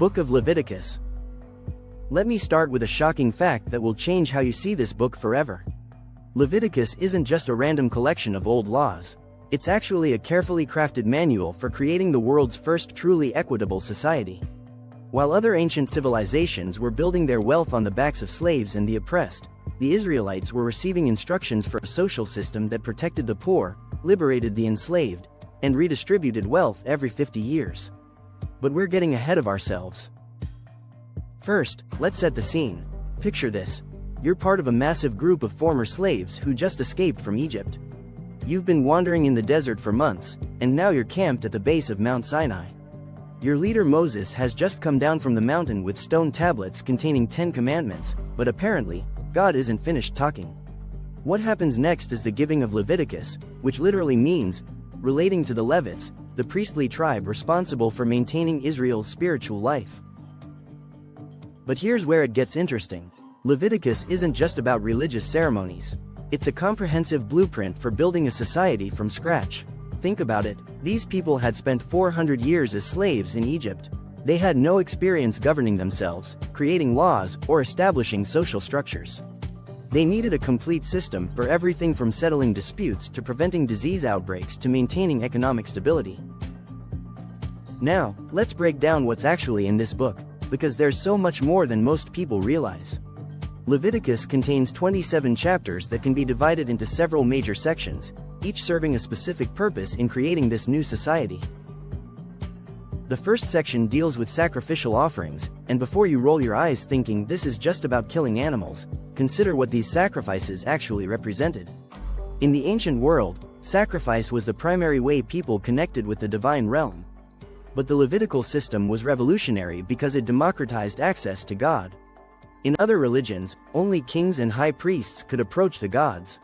Book of Leviticus. Let me start with a shocking fact that will change how you see this book forever. Leviticus isn't just a random collection of old laws. It's actually a carefully crafted manual for creating the world's first truly equitable society. While other ancient civilizations were building their wealth on the backs of slaves and the oppressed, the Israelites were receiving instructions for a social system that protected the poor, liberated the enslaved, and redistributed wealth every 50 years. But we're getting ahead of ourselves. First, let's set the scene. Picture this. You're part of a massive group of former slaves who just escaped from Egypt. You've been wandering in the desert for months, and now you're camped at the base of Mount Sinai. Your leader Moses has just come down from the mountain with stone tablets containing 10 commandments, but apparently, God isn't finished talking. What happens next is the giving of Leviticus, which literally means, relating to the Levites, the priestly tribe responsible for maintaining Israel's spiritual life. But here's where it gets interesting. Leviticus isn't just about religious ceremonies. It's a comprehensive blueprint for building a society from scratch. Think about it, these people had spent 400 years as slaves in Egypt. They had no experience governing themselves, creating laws, or establishing social structures. They needed a complete system for everything from settling disputes to preventing disease outbreaks to maintaining economic stability. Now, let's break down what's actually in this book, because there's so much more than most people realize. Leviticus contains 27 chapters that can be divided into several major sections, each serving a specific purpose in creating this new society. The first section deals with sacrificial offerings, and before you roll your eyes thinking this is just about killing animals, consider what these sacrifices actually represented. In the ancient world, sacrifice was the primary way people connected with the divine realm. But the Levitical system was revolutionary because it democratized access to God. In other religions, only kings and high priests could approach the gods.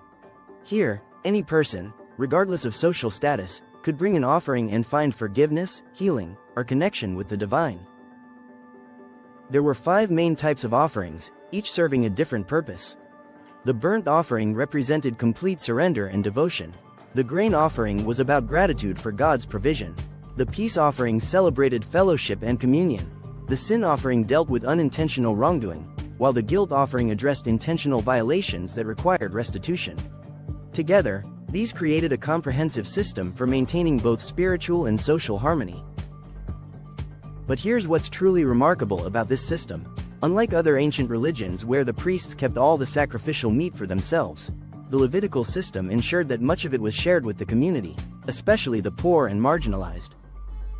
Here, any person, regardless of social status, could bring an offering and find forgiveness, healing, or connection with the divine. There were 5 main types of offerings, each serving a different purpose. The burnt offering represented complete surrender and devotion. The grain offering was about gratitude for God's provision. The peace offering celebrated fellowship and communion. The sin offering dealt with unintentional wrongdoing, while the guilt offering addressed intentional violations that required restitution. Together, these created a comprehensive system for maintaining both spiritual and social harmony. But here's what's truly remarkable about this system. Unlike other ancient religions where the priests kept all the sacrificial meat for themselves, the Levitical system ensured that much of it was shared with the community, especially the poor and marginalized.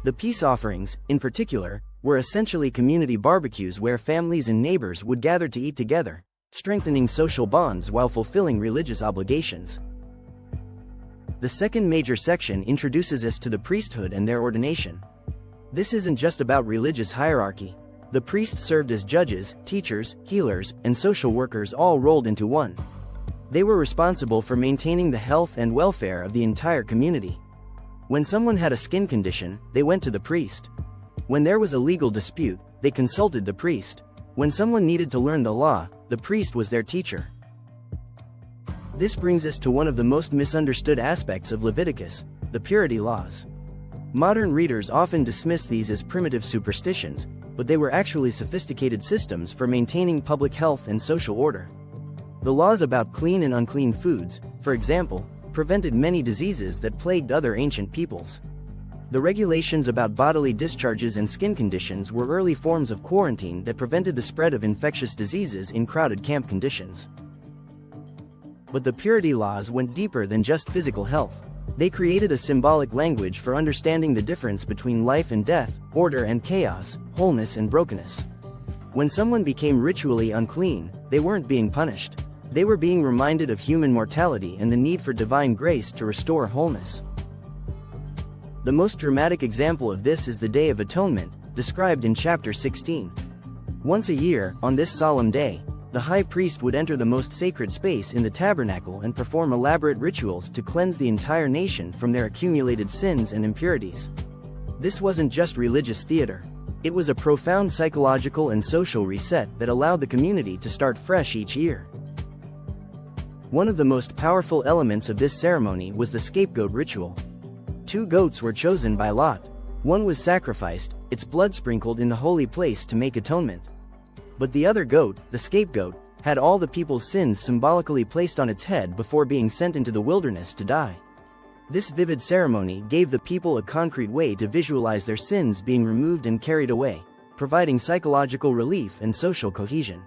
The peace offerings, in particular, were essentially community barbecues where families and neighbors would gather to eat together, strengthening social bonds while fulfilling religious obligations. The second major section introduces us to the priesthood and their ordination. This isn't just about religious hierarchy. The priests served as judges, teachers, healers, and social workers all rolled into one. They were responsible for maintaining the health and welfare of the entire community. When someone had a skin condition, they went to the priest. When there was a legal dispute, they consulted the priest. When someone needed to learn the law, the priest was their teacher. This brings us to one of the most misunderstood aspects of Leviticus, the purity laws. Modern readers often dismiss these as primitive superstitions, but they were actually sophisticated systems for maintaining public health and social order. The laws about clean and unclean foods, for example, prevented many diseases that plagued other ancient peoples. The regulations about bodily discharges and skin conditions were early forms of quarantine that prevented the spread of infectious diseases in crowded camp conditions. But the purity laws went deeper than just physical health. They created a symbolic language for understanding the difference between life and death, order and chaos, wholeness and brokenness. When someone became ritually unclean, they weren't being punished. They were being reminded of human mortality and the need for divine grace to restore wholeness. The most dramatic example of this is the Day of Atonement, described in chapter 16. Once a year, on this solemn day, the high priest would enter the most sacred space in the tabernacle and perform elaborate rituals to cleanse the entire nation from their accumulated sins and impurities. This wasn't just religious theater. It was a profound psychological and social reset that allowed the community to start fresh each year. One of the most powerful elements of this ceremony was the scapegoat ritual. 2 goats were chosen by lot. One was sacrificed, its blood sprinkled in the holy place to make atonement. But the other goat, the scapegoat, had all the people's sins symbolically placed on its head before being sent into the wilderness to die. This vivid ceremony gave the people a concrete way to visualize their sins being removed and carried away, providing psychological relief and social cohesion.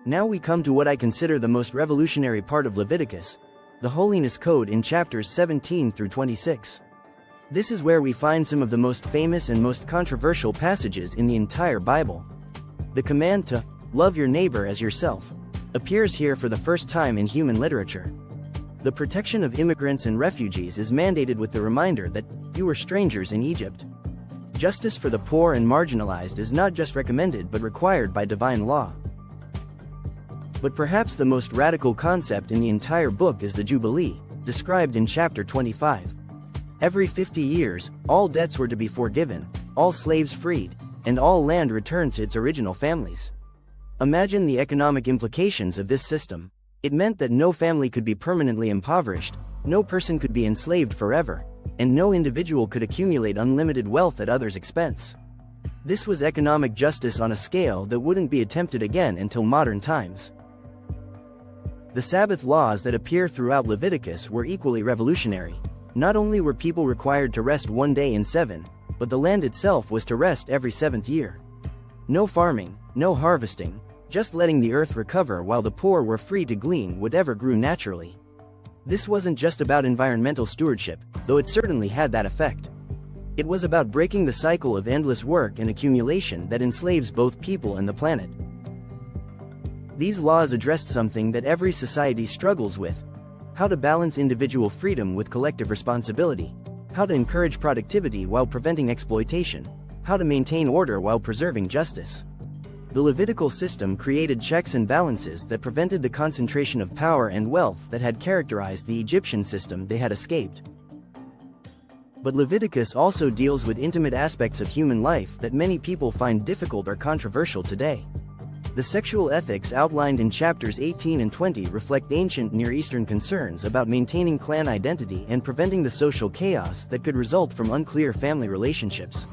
Now we come to what I consider the most revolutionary part of Leviticus, the Holiness Code in chapters 17 through 26. This is where we find some of the most famous and most controversial passages in the entire Bible. The command to love your neighbor as yourself appears here for the first time in human literature. The protection of immigrants and refugees is mandated with the reminder that you were strangers in Egypt. Justice for the poor and marginalized is not just recommended but required by divine law. But perhaps the most radical concept in the entire book is the Jubilee, described in chapter 25. Every 50 years, all debts were to be forgiven, all slaves freed, and all land returned to its original families. Imagine the economic implications of this system. It meant that no family could be permanently impoverished, no person could be enslaved forever, and no individual could accumulate unlimited wealth at others' expense. This was economic justice on a scale that wouldn't be attempted again until modern times. The Sabbath laws that appear throughout Leviticus were equally revolutionary. Not only were people required to rest 1 day in 7, but the land itself was to rest every 7th year. No farming, no harvesting, just letting the earth recover while the poor were free to glean whatever grew naturally. This wasn't just about environmental stewardship, though it certainly had that effect. It was about breaking the cycle of endless work and accumulation that enslaves both people and the planet. These laws addressed something that every society struggles with: how to balance individual freedom with collective responsibility, how to encourage productivity while preventing exploitation, how to maintain order while preserving justice. The Levitical system created checks and balances that prevented the concentration of power and wealth that had characterized the Egyptian system they had escaped. But Leviticus also deals with intimate aspects of human life that many people find difficult or controversial today. The sexual ethics outlined in chapters 18 and 20 reflect ancient Near Eastern concerns about maintaining clan identity and preventing the social chaos that could result from unclear family relationships.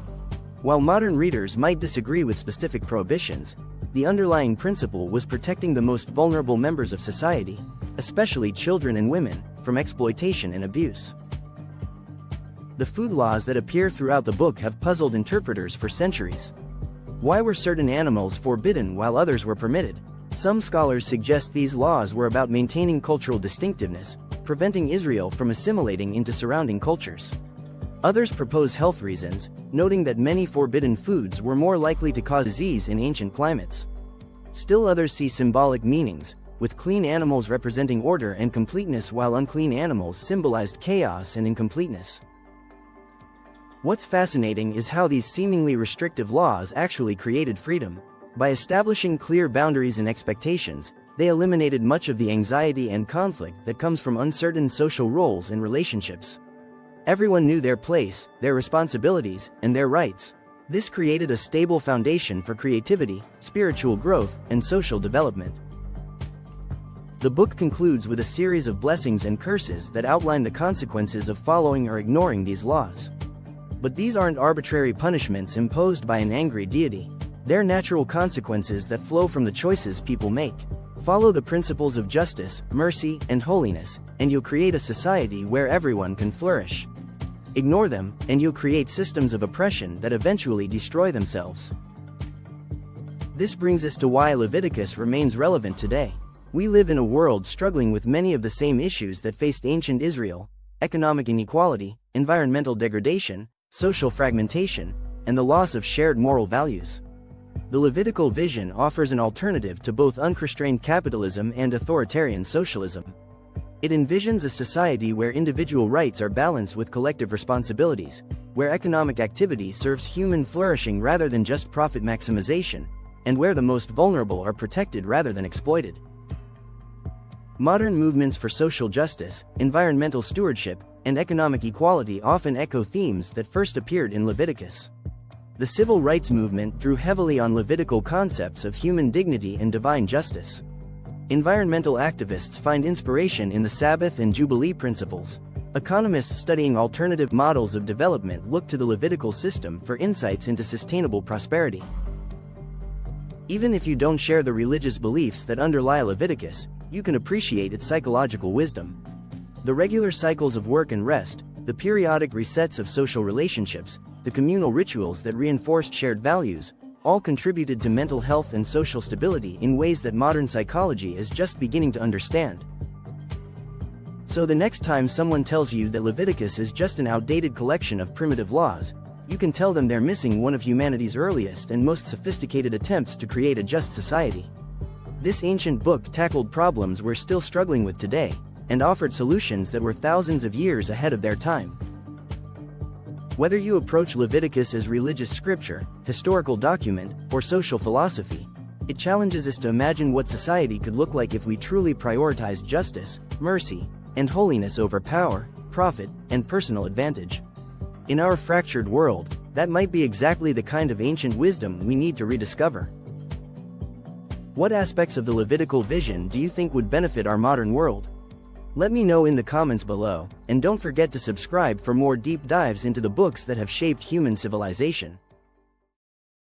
While modern readers might disagree with specific prohibitions, the underlying principle was protecting the most vulnerable members of society, especially children and women, from exploitation and abuse. The food laws that appear throughout the book have puzzled interpreters for centuries. Why were certain animals forbidden while others were permitted? Some scholars suggest these laws were about maintaining cultural distinctiveness, preventing Israel from assimilating into surrounding cultures. Others propose health reasons, noting that many forbidden foods were more likely to cause disease in ancient climates. Still others see symbolic meanings, with clean animals representing order and completeness while unclean animals symbolized chaos and incompleteness. What's fascinating is how these seemingly restrictive laws actually created freedom. By establishing clear boundaries and expectations, they eliminated much of the anxiety and conflict that comes from uncertain social roles and relationships. Everyone knew their place, their responsibilities, and their rights. This created a stable foundation for creativity, spiritual growth, and social development. The book concludes with a series of blessings and curses that outline the consequences of following or ignoring these laws. But these aren't arbitrary punishments imposed by an angry deity. They're natural consequences that flow from the choices people make. Follow the principles of justice, mercy, and holiness, and you'll create a society where everyone can flourish. Ignore them, and you'll create systems of oppression that eventually destroy themselves. This brings us to why Leviticus remains relevant today. We live in a world struggling with many of the same issues that faced ancient Israel: economic inequality, environmental degradation, social fragmentation, and the loss of shared moral values. The Levitical vision offers an alternative to both unconstrained capitalism and authoritarian socialism. It envisions a society where individual rights are balanced with collective responsibilities, where economic activity serves human flourishing rather than just profit maximization, and where the most vulnerable are protected rather than exploited. Modern movements for social justice, environmental stewardship, and economic equality often echo themes that first appeared in Leviticus. The civil rights movement drew heavily on Levitical concepts of human dignity and divine justice. Environmental activists find inspiration in the Sabbath and Jubilee principles, Economists studying alternative models of development look to the Levitical system for insights into sustainable prosperity. Even if you don't share the religious beliefs that underlie Leviticus, you can appreciate its psychological wisdom. The regular cycles of work and rest, the periodic resets of social relationships, the communal rituals that reinforced shared values, all contributed to mental health and social stability in ways that modern psychology is just beginning to understand. So the next time someone tells you that Leviticus is just an outdated collection of primitive laws, you can tell them they're missing one of humanity's earliest and most sophisticated attempts to create a just society. This ancient book tackled problems we're still struggling with today, and offered solutions that were thousands of years ahead of their time. Whether you approach Leviticus as religious scripture, historical document, or social philosophy, it challenges us to imagine what society could look like if we truly prioritized justice, mercy, and holiness over power, profit, and personal advantage. In our fractured world, that might be exactly the kind of ancient wisdom we need to rediscover. What aspects of the Levitical vision do you think would benefit our modern world? Let me know in the comments below, and don't forget to subscribe for more deep dives into the books that have shaped human civilization.